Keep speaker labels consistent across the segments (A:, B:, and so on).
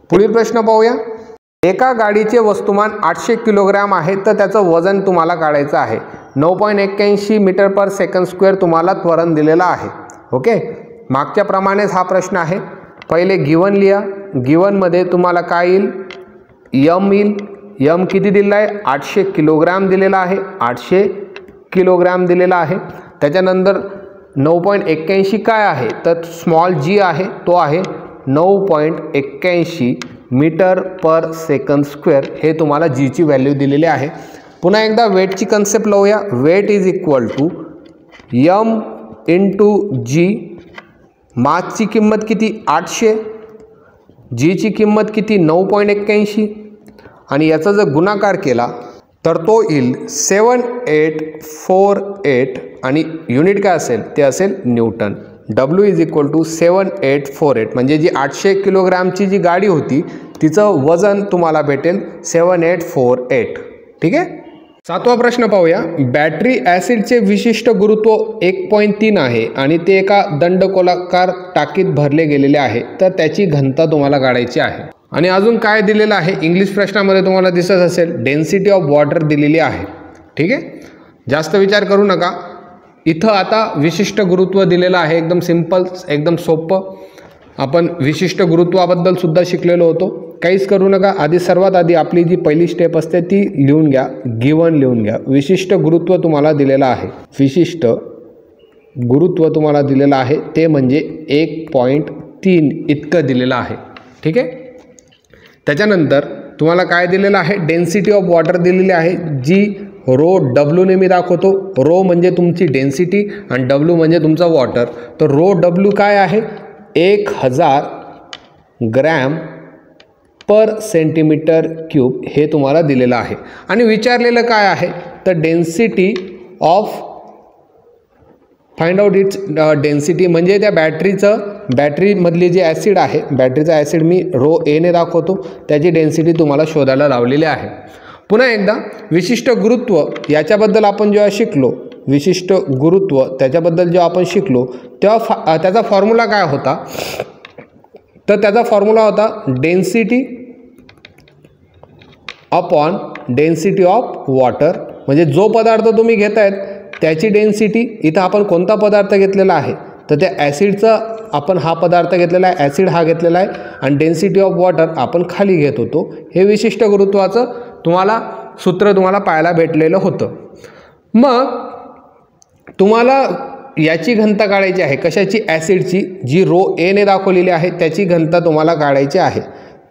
A: पुढील प्रश्न पाहूया। एका गाडीचे वस्तुमान 800 किलोग्राम आहे तर त्याचं वजन तुम्हाला काढायचं आहे। 9.81 मीटर पर सेकंड स्क्वेअर तुम्हाला त्वरण दिलेला आहे। ओके, मागच्या प्रमाणेच हा प्रश्न आहे। पहिले गिवन लिहा। गिवनमध्ये तुम्हाला काय येईल, यम येईल। यम किती दिलेला आहे, 800 किलोग्राम दिलेला आहे, 800 किलोग्राम दिलेला आहे। त्याच्यानंतर 9.81 काय आहे तर स्मॉल जी आहे तो आहे 9.81 मीटर पर सेकंड स्क्वेअर, हे तुम्हाला जी ची व्हॅल्यू दिलेली आहे। पुन्हा एकदा वेटची कन्सेप्ट लावूया। Weight is equal to m into g. मासची किंमत किती 800, जीची किंमत किती 9.81 आणि याचा जर गुणाकार केला तर तो येईल 7848 आणि युनिट काय असेल ते असेल newton. W is equal to 7848 म्हणजे जी 800 किलोग्रामची जी गाडी होती तिचं वजन तुम्हाला भेटेल 7848। ठीक आहे। सातवा प्रश्न पाहूया। बॅटरी ॲसिडचे विशिष्ट गुरुत्व 1.3 आहे आणि ते एका दंडगोलाकार टाकीत भरले गेलेले आहे तर त्याची घनता तुम्हाला काढायची आहे। आणि अजून काय दिलेलं आहे, इंग्लिश प्रश्नामध्ये तुम्हाला दिसत असेल डेन्सिटी ऑफ वॉटर दिलेली आहे। ठीक आहे, जास्त विचार करू नका। इथं आता विशिष्ट गुरुत्व दिलेलं आहे, एकदम सिंपल, एकदम सोपं। आपण विशिष्ट गुरुत्वाबद्दल सुद्धा शिकलेलो होतो, काहीच करू नका। आधी सर्वात आधी आपली जी पहिली स्टेप असते ती लिहून घ्या, गिवन लिहून घ्या। विशिष्ट गुरुत्व तुम्हाला दिलेलं आहे, विशिष्ट गुरुत्व तुम्हाला दिलेलं आहे ते म्हणजे 1.3 इतकं दिलेलं आहे। ठीक आहे। त्याच्यानंतर तुम्हाला काय दिलेलं आहे, डेन्सिटी ऑफ वॉटर दिलेली आहे जी रो डब्ल्यू ने मी दाखवतो। रो म्हणजे तुमची डेन्सिटी आणि डब्ल्यू म्हणजे तुमचा वॉटर। तर रो डब्ल्यू काय आहे 1000 ग्रॅम पर सेंटीमीटर क्यूब हे तुम्हाला दिलेलं आहे। आणि विचारलेलं काय आहे तर density of find out it's density म्हणजे त्या बॅटरीमधली जी ॲसिड आहे, बॅटरीचा ॲसिड मी रो ए ने दाखवतो, त्याची डेन्सिटी तुम्हाला शोधायला लावलेली आहे। पुन्हा एकदा विशिष्ट गुरुत्व याच्याबद्दल आपण जेव्हा शिकलो, विशिष्ट गुरुत्व त्याच्याबद्दल जेव्हा आपण शिकलो तेव्हा त्याचा फॉर्म्युला काय होता तर त्याचा फॉर्म्युला होता density upon density of water. म्हणजे जो पदार्थ तुम्ही घेतायत त्याची डेन्सिटी, इथं आपण कोणता पदार्थ घेतलेला आहे तर त्या ॲसिडचा आपण हा पदार्थ घेतलेला आहे, ॲसिड हा घेतलेला आहे आणि डेन्सिटी ऑफ वॉटर आपण खाली घेत होतो। हे विशिष्ट गुरुत्वाचं तुम्हाला सूत्र तुम्हाला पाहायला भेटलेलं होतं। मग तुम्हाला याची घनता काढायची आहे, कशाची, ॲसिडची, जी रो ए ने दाखवलेली आहे त्याची घनता तुम्हाला काढायची आहे।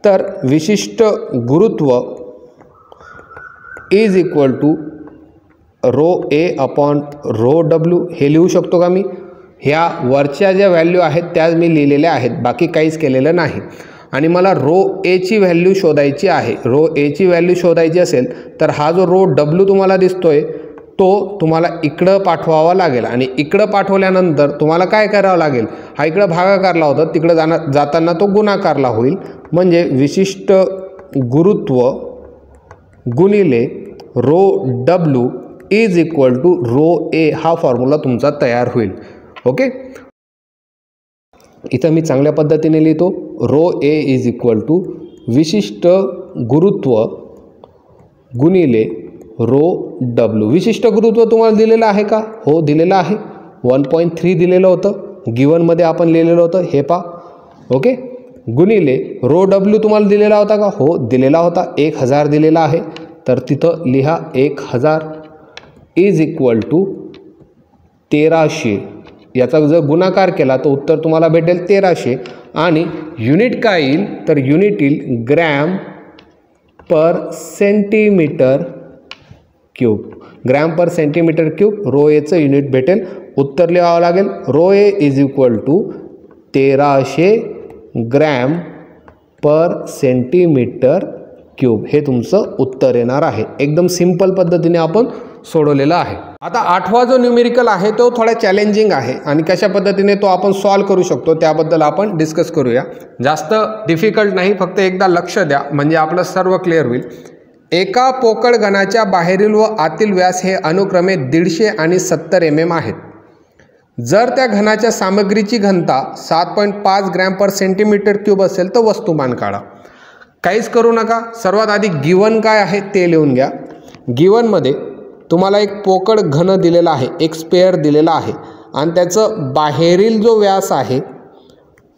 A: तर विशिष्ट गुरुत्व is equal to rho a upon rho डब्ल्यू हे लिहू शकतो का मी। ह्या वरच्या ज्या व्हॅल्यू आहेत त्याच मी लिहिलेल्या आहेत, बाकी काहीच केलेलं नाही। आणि मला रो एची व्हॅल्यू शोधायची आहे। रो एची व्हॅल्यू शोधायची असेल तर हा जो रो डब्ल्यू तुम्हाला दिसतोय तो तुम्हाला इकडं पाठवावा लागेल आणि इकडं पाठवल्यानंतर तुम्हाला काय करावं लागेल, हा इकडं भागाकारला होता तिकडं जाताना तो गुणाकारला होईल। म्हणजे विशिष्ट गुरुत्व गुणिले rho W is equal to rho a हा फॉर्म्युला तुमचा तयार होईल। ओके, इथं मी चांगल्या पद्धतीने लिहितो, rho A is equal to विशिष्ट गुरुत्व गुणिले रो डब्ल्यू। विशिष्ट गुरुत्व तुम्हाला दिलेलं आहे का, हो दिलेलं आहे, 1.3 दिलेलं होतं, गिवनमध्ये आपण लिहिलेलं होतं हे पा। ओके, गुणिले रो डब्ल्यू तुम्हाला दिलेला होता का, हो दिलेला होता, 1000 दिलेला आहे, तर तिथं लिहा 1000 इज इक्वल टू 1300। याचा जर गुणाकार केला तर उत्तर तुम्हाला भेटेल 1300 आणि युनिट काय येईल तर युनिट येईल gram per centimetre cube. Gram per centimetre cube rho एचं युनिट भेटेल। उत्तर लिहावं लागेल rho A is equal to 1300 gram per centimetre cube हे तुमचं उत्तर येणार आहे। एकदम सिंपल पद्धतीने आपण सोडवलेला आहे। आता आठवा जो न्यूमेरिकल आहे तो थोडा चॅलेंजिंग आहे आणि कशा पद्धतीने तो आपण सॉल्व करू शकतो त्याबद्दल आपण डिस्कस करूया। जास्त डिफिकल्ट नाही, फक्त एकदा लक्ष द्या म्हणजे आपलं सर्व क्लिअर होईल। एका पोकळ घनाच्या बाहेरील व आतील व्यास हे अनुक्रमे 150 आणि 70 mm आहेत। जर त्या घनाच्या सामग्रीची घनता 7.5 ग्रॅम पर सेंटीमीटर क्यूब असेल तर वस्तुमान काढा। काहीच करू नका, सर्वात आधी गिवन काय आहे ते लिहून घ्या. गिवनमध्ये तुम्हाला एक पोकळ घन दिलेला आहे, एक स्पेअर दिलेला आहे आणि त्याचं बाहेरील जो व्यास आहे,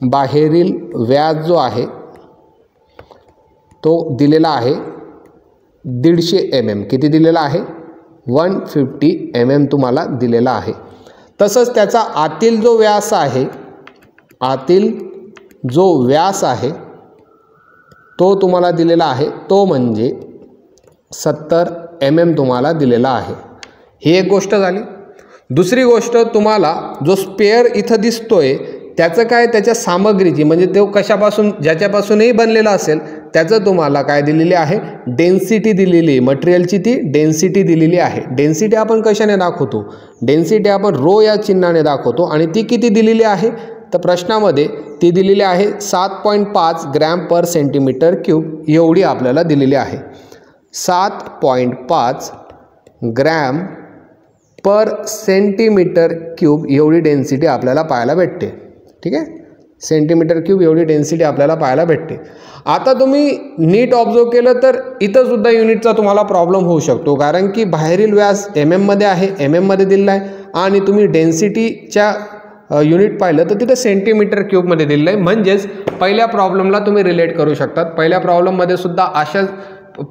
A: बाहेरील व्यास जो आहे तो दिलेला आहे 150 mm. किती दिलेला आहे? 150 mm तुम्हाला दिलेला आहे. तसंच त्याचा आतील जो व्यास आहे, आतील जो व्यास आहे तो तुम्हाला दिलेला आहे, तो म्हणजे 70 mm तुम्हाला दिलेला आहे. ही एक गोष्ट झाली. दुसरी गोष्ट, तुम्हाला जो स्पेअर इथं दिसतोय त्याचं काय, त्याच्या सामग्रीची म्हणजे तो कशापासून, ज्याच्यापासूनही बनलेला असेल त्याचं तुम्हाला काय दिलेली आहे, डेन्सिटी दिलेली आहे. मटेरियलची ती डेन्सिटी दिलेली आहे. डेन्सिटी आपण कशाने दाखवतो? डेन्सिटी आपण रो या चिन्हाने दाखवतो आणि ती किती दिलेली आहे? तर प्रश्नामध्ये ती दिलेली आहे 7.5 ग्रॅम पर सेंटीमीटर क्यूब एवढी आपल्याला दिलेली आहे. 7.5 ग्रॅम पर सेंटीमीटर क्यूब एवढी डेन्सिटी आपल्याला पाहायला भेटते. ठीक आहे, सेंटीमीटर क्यूब एवढी डेन्सिटी आपल्याला पाहायला भेटते. आता तुम्ही नीट ऑब्झर्व केलं तर इथं सुद्धा युनिटचा तुम्हाला प्रॉब्लेम होऊ शकतो, कारण की बाहेरील व्यास mm मध्ये आहे, mm मध्ये दिलेला आहे आणि तुम्ही डेन्सिटीच्या युनिट पाहिलं तर तिथं सेंटीमीटर क्यूबमध्ये दिलेलं आहे. म्हणजेच पहिल्या प्रॉब्लेमला तुम्ही रिलेट करू शकतात. पहिल्या प्रॉब्लेममध्ये सुद्धा अशाच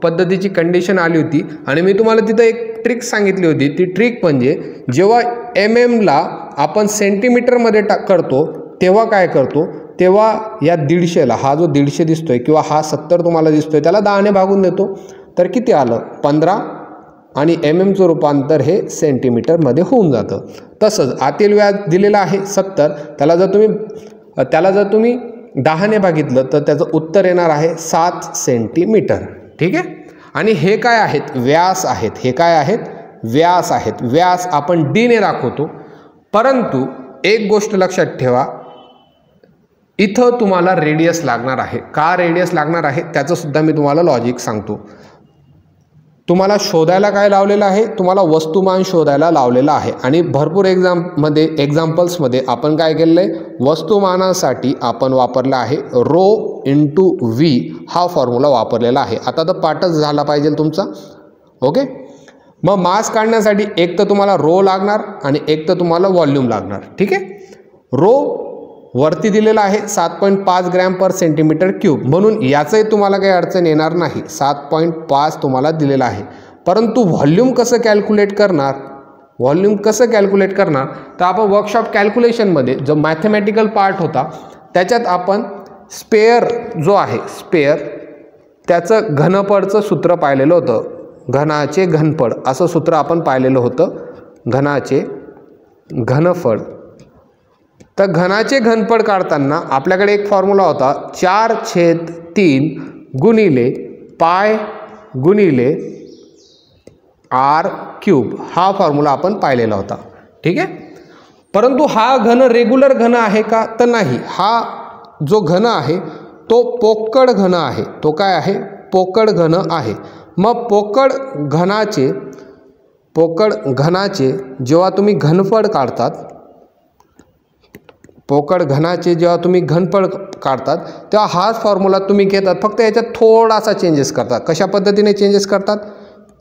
A: पद्धतीची कंडिशन आली होती आणि मी तुम्हाला तिथं एक ट्रिक सांगितली होती. ती ट्रिक म्हणजे जेव्हा MM आपण सेंटीमीटरमध्ये करतो तेव्हा काय करतो, तेव्हा या 150ला, हा जो 150 दिसतोय किंवा हा 70 तुम्हाला दिसतोय, त्याला 10 ने भागून देतो तर किती आलं? 15 आणि mmचं रूपांतर हे सेंटीमीटरमध्ये होऊन जातं. तसंच आतील व्यास दिलेला आहे 70, त्याला जर तुम्ही 10 ने भागितलं तर त्याचं उत्तर येणार आहे 7 सेंटीमीटर. ठीक आहे, आणि हे काय आहेत? व्यास आहेत. हे काय आहेत? व्यास आहेत. व्यास आपण D ने दाखवतो. परंतु एक गोष्ट लक्षात ठेवा, इथं तुम्हाला रेडियस लागणार आहे. का रेडियस लागणार आहे त्याचं सुद्धा मी तुम्हाला लॉजिक सांगतो. तुम्हाला शोधायला काय लावलेलं आहे? तुम्हाला वस्तुमान शोधायला लावलेलं आहे आणि भरपूर एक्झाम्पल्समध्ये आपण काय केलेलं आहे? वस्तुमानासाठी आपण वापरला आहे रो इंटू V हा फॉर्म्युला वापरलेला आहे. आता तर पाठच झाला पाहिजे तुमचा. ओके, मग मास काढण्यासाठी एक तर तुम्हाला रो लागणार आणि एक तर तुम्हाला व्हॉल्यूम लागणार. ठीक आहे, रो वरती दिलेला आहे 7.5 ग्रॅम पर सेंटीमीटर क्यूब, म्हणून याचंही तुम्हाला काही अडचण येणार नाही. 7.5 तुम्हाला दिलेला आहे. परंतु व्हॉल्यूम कसं कॅल्क्युलेट करणार? व्हॉल्यूम कसं कॅल्क्युलेट करणार तर आपण वर्कशॉप कॅल्क्युलेशनमध्ये जो मॅथमॅटिकल पार्ट होता त्याच्यात आपण स्पेअर जो आहे, स्पेअर त्याचं घनपडचं सूत्र पाहिलेलं होतं. घनाचे घनपड असं सूत्र आपण पाहिलेलं होतं. घनाचे घनफळ. तर घनाचे घनपड काढताना आपल्याकडे एक फॉर्म्युला होता 4/3 गुणिले पाय गुणिले r³ हा फॉर्म्युला आपण पाहिलेला होता. ठीक आहे, परंतु हा घन रेग्युलर घन आहे का तर नाही. हा जो घन आहे तो पोकळ घन आहे. तो काय आहे? पोकळ घन आहे. मग पोकळ घनाचे जेव्हा तुम्ही घनफळ काढतात, पोकळ घनाचे जेव्हा तुम्ही घनफळ काढतात तेव्हा हाच फॉर्म्युला तुम्ही घेतात, फक्त याच्यात थोडासा चेंजेस करतात. कशा पद्धतीने चेंजेस करतात?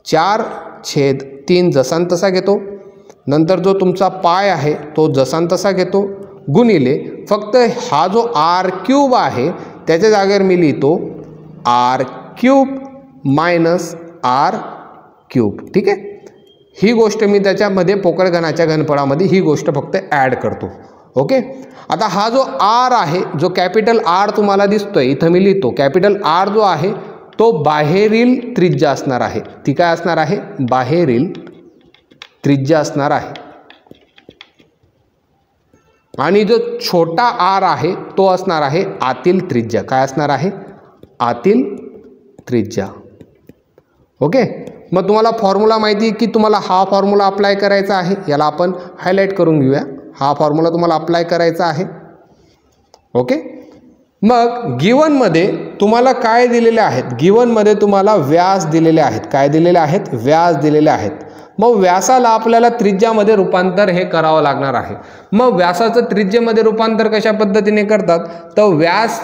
A: 4/3 जसा तसा घेतो, नंतर जो तुमचा पाय आहे तो जसा तसा घेतो, गुणिले फक्त हा जो r³ आहे त्याच्या जागेवर मी लिहितो r³ मायनस r³. ठीक आहे, ही गोष्ट मी त्याच्यामध्ये पोकळ घनाच्या घनफळामध्ये ही गोष्ट फक्त ॲड करतो. ओके, आता हा जो R आहे, जो कॅपिटल R तुम्हाला दिसतोय इथं मी लिहितो, कॅपिटल R जो आहे तो बाहेरील त्रिज्या असणार आहे. ती काय असणार आहे? बाहेरील त्रिज्या असणार आहे. आणि जो छोटा r आहे तो असणार आहे आतील त्रिज्या. काय असणार आहे? आतील त्रिज्या. ओके, मग तुम्हाला फॉर्म्युला माहिती आहे की तुम्हाला हा फॉर्म्युला अप्लाय करायचा आहे. याला आपण हायलाईट करून घेऊया. हा फॉर्म्युला तुम्हाला अप्लाय करायचा आहे. ओके, मग गिवनमध्ये तुम्हाला काय दिलेले आहेत? गिवनमध्ये तुम्हाला व्यास दिलेले आहेत. काय दिलेले आहेत? व्यास दिलेले आहेत. मग व्यासाला आपल्याला त्रिज्यामध्ये रूपांतर हे करावं लागणार आहे. मग व्यासाचं त्रिज्येमध्ये रूपांतर कशा पद्धतीने करतात तर व्यास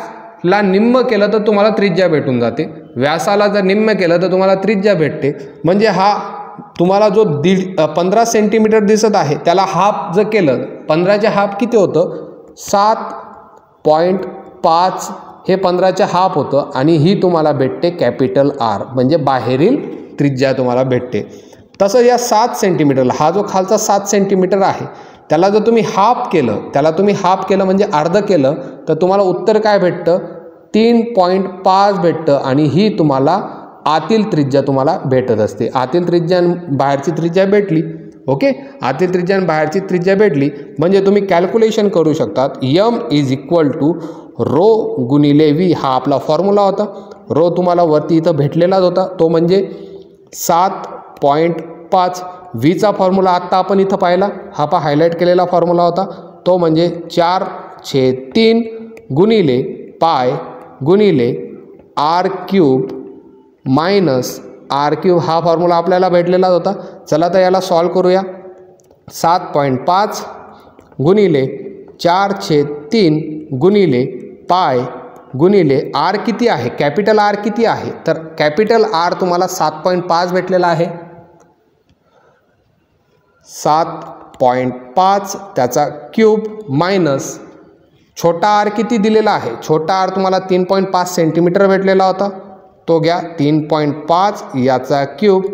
A: व्यासाला निम्म केलं तर तुम्हाला त्रिज्या भेटून जाते, व्यासाला जर निम्म केलं तर तुम्हाला त्रिज्या भेटते. म्हणजे हा तुम्हाला जो 15 सेंटीमीटर दिसत आहे त्याला हाफ जर केलं, 15चे हाफ किती होतं 7.5, हे 15चे हाफ होतं आणि ही तुम्हाला भेटते कॅपिटल आर म्हणजे बाहेरील त्रिज्या तुम्हाला भेटते. तसं या 7 सेंटीमीटरला, हा जो खालचा 7 सेंटीमीटर आहे त्याला जर तुम्ही हाफ केलं म्हणजे अर्ध केलं तर तुम्हाला उत्तर काय भेटतं 3.5 भेटतं आणि ही तुम्हाला आतील त्रिज्या तुम्हाला भेटत असते. आतील त्रिज्या आणि बाहेरची त्रिज्या भेटली. ओके, आतील त्रिज्या आणि बाहेरची त्रिज्या भेटली म्हणजे तुम्ही कॅल्क्युलेशन करू शकतात. m = रो गुणिले v हा आपला फॉर्म्युला होता. रो तुम्हाला वरती इथं भेटलेलाच होता, तो म्हणजे 7.5. व्हीचा फॉर्म्युला आत्ता आपण इथं पाहिला, हा पहा हायलाईट केलेला फॉर्म्युला होता, तो म्हणजे 4/3 गुणिले पाय गुणिले r³ मायनस r³ हा फॉर्म्युला आपल्याला भेटलेला होता. चला तर याला सॉल्व करूया. 7.5 गुणिले 4/3 गुणिले पाय गुणिले r किती आहे, कॅपिटल R किती आहे, तर कॅपिटल R तुम्हाला 7.5 भेटलेला आहे. 7.5 त्याचा क्यूब मायनस छोटा r किती दिलेला आहे, छोटा r तुम्हाला 3.5 सेंटीमीटर भेटलेला होता, तो घ्या 3.5 याचा क्यूब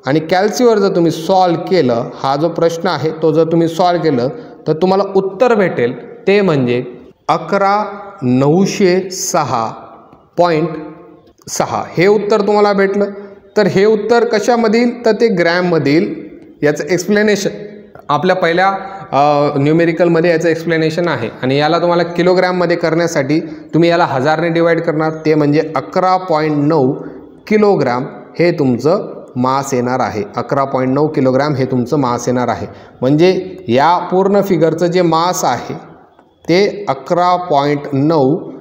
A: आणि कॅल्सीवर जर तुम्ही सॉल्व केलं, हा जो प्रश्न आहे तो जर तुम्ही सॉल्व केलं तर तुम्हाला उत्तर भेटेल ते म्हणजे 11,906.6 हे उत्तर तुम्हाला भेटलं. तर हे उत्तर कशामधील, तर ते ग्रॅममधील. याचं एक्सप्लेनेशन आपल्या पहिल्या न्यूमेरिकलमध्ये याचं एक्सप्लेनेशन आहे आणि याला तुम्हाला किलोग्रॅममध्ये करण्यासाठी तुम्ही याला 1000ने डिवाइड करणार, ते म्हणजे 11.9 किलोग्राम हे तुमचं मास येणार आहे. 11.9 किलोग्राम हे तुमचं मास येणार आहे. म्हणजे या पूर्ण फिगरचं जे मास आहे ते 11.9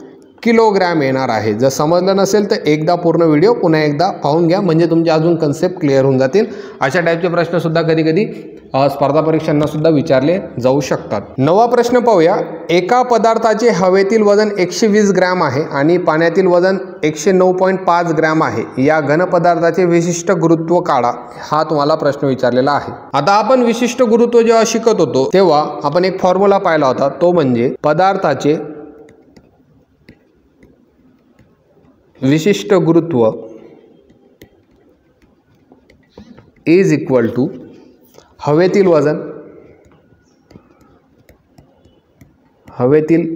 A: किलोग्राम येणार आहे. जर समजलं नसेल तर एकदा पूर्ण व्हिडिओ पुन्हा एकदा पाहून घ्या, म्हणजे तुमचे अजून कन्सेप्ट क्लिअर होऊन जातील. अशा टाईपचे प्रश्नसुद्धा कधी कधी स्पर्धा परीक्षांनासुद्धा विचारले जाऊ शकतात. 9वा प्रश्न पाहूया. एका पदार्थाचे हवेतील वजन 120 ग्रॅम आहे आणि पाण्यातील वजन 109.5 ग्रॅम आहे. या घनपदार्थाचे विशिष्ट गुरुत्व काढा, हा तुम्हाला प्रश्न विचारलेला आहे. आता आपण विशिष्ट गुरुत्व जेव्हा शिकत होतो तेव्हा आपण एक फॉर्म्युला पाहिला होता, तो म्हणजे पदार्थाचे विशिष्ट गुरुत्व = हवेतील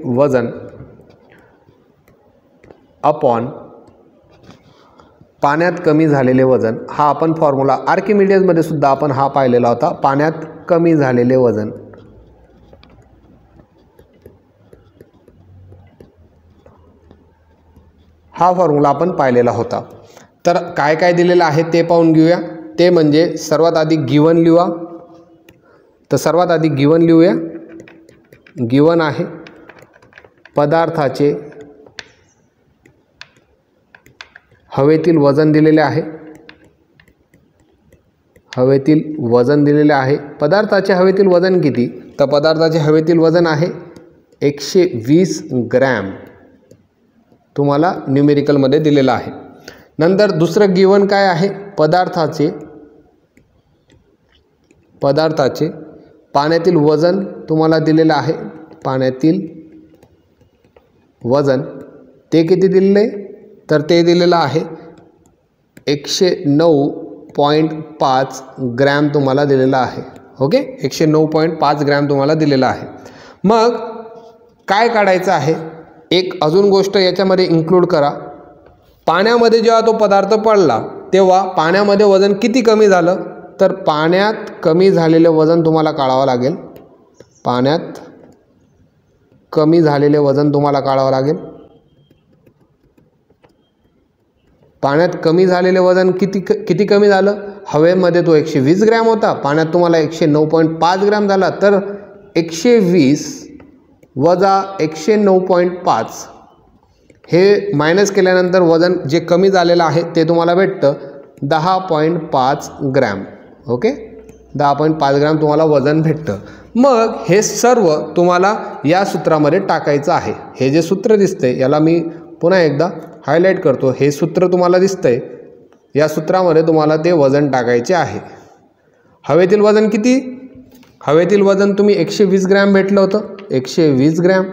A: वजन अपॉन पाण्यात कमी झालेले वजन. हा आपण फॉर्म्युला आर्किमिडीजमध्ये सुद्धा आपण हा पाहिलेला होता, पाण्यात कमी झालेले वजन. हा फॉर्म्युला आपण पाहिलेला होता. तर काय काय दिलेलं आहे ते पाहून घेऊया. ते म्हणजे सर्वात आधी गिवन लिहा. तर सर्वात आधी गिवन लिहूया. गिवन आहे पदार्थाचे हवेतील वजन दिलेले आहे. हवेतील वजन दिलेले आहे. पदार्थाचे हवेतील वजन किती, तर पदार्थाचे हवेतील वजन आहे 120 ग्रॅम, तुम्हाला न्यूमेरिकलमध्ये दिलेला आहे. नंतर दुसरं गिवन काय आहे, पदार्थाचे पाण्यातील वजन तुम्हाला दिलेलं आहे. पाण्यातील वजन ते किती दिलेले, तर ते दिलेलं आहे 109.5 ग्रॅम तुम्हाला दिलेलं आहे. ओके, 109.5 ग्रॅम तुम्हाला दिलेलं आहे. मग काय काढायचं आहे, एक अजून गोष्ट याच्यामध्ये इन्क्लूड करा. पाण्यामध्ये जेव्हा तो पदार्थ पडला तेव्हा पाण्यामध्ये वजन किती कमी झालं, तर पाण्यात कमी झालेले वजन तुम्हाला काढावं लागेल. पाण्यात कमी झालेले वजन तुम्हाला काढावं लागेल. पाण्यात कमी झालेले वजन किती कमी झालं, हवेमध्ये तो 120 ग्रॅम होता, पाण्यात तुम्हाला 109.5 ग्रॅम झाला. तर 120 वजा 109.5 हे मायनस केल्यानंतर वजन जे कमी झालेलं आहे ते तुम्हाला भेटतं 10.5 ग्रॅम. ओके, 10.5 ग्रॅम तुम्हाला वजन भेटतं. मग हे सर्व तुम्हाला या सूत्रामध्ये टाकायचं आहे. हे जे सूत्र दिसते याला मी पुन्हा एकदा हायलाईट करतो, हे सूत्र तुम्हाला दिसतंय, या सूत्रामध्ये तुम्हाला ते वजन टाकायचे आहे. हवेतील वजन किती? हवेतील वजन तुम्ही 120 ग्रॅम भेटलं होतं, 120 ग्रॅम.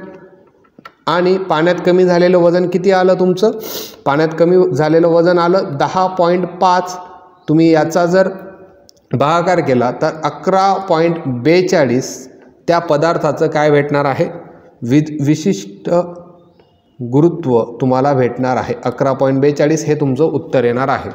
A: आणि पाण्यात कमी झालेलं वजन किती आलं तुमचं? पाण्यात कमी झालेलं वजन आलं 10.5. तुम्ही याचा जर भागाकार केला तर 11.42 त्या पदार्थाचं काय भेटणार आहे? विशिष्ट गुरुत्व तुम्हाला भेटणार आहे. 11.42 हे तुमचं उत्तर येणार आहे.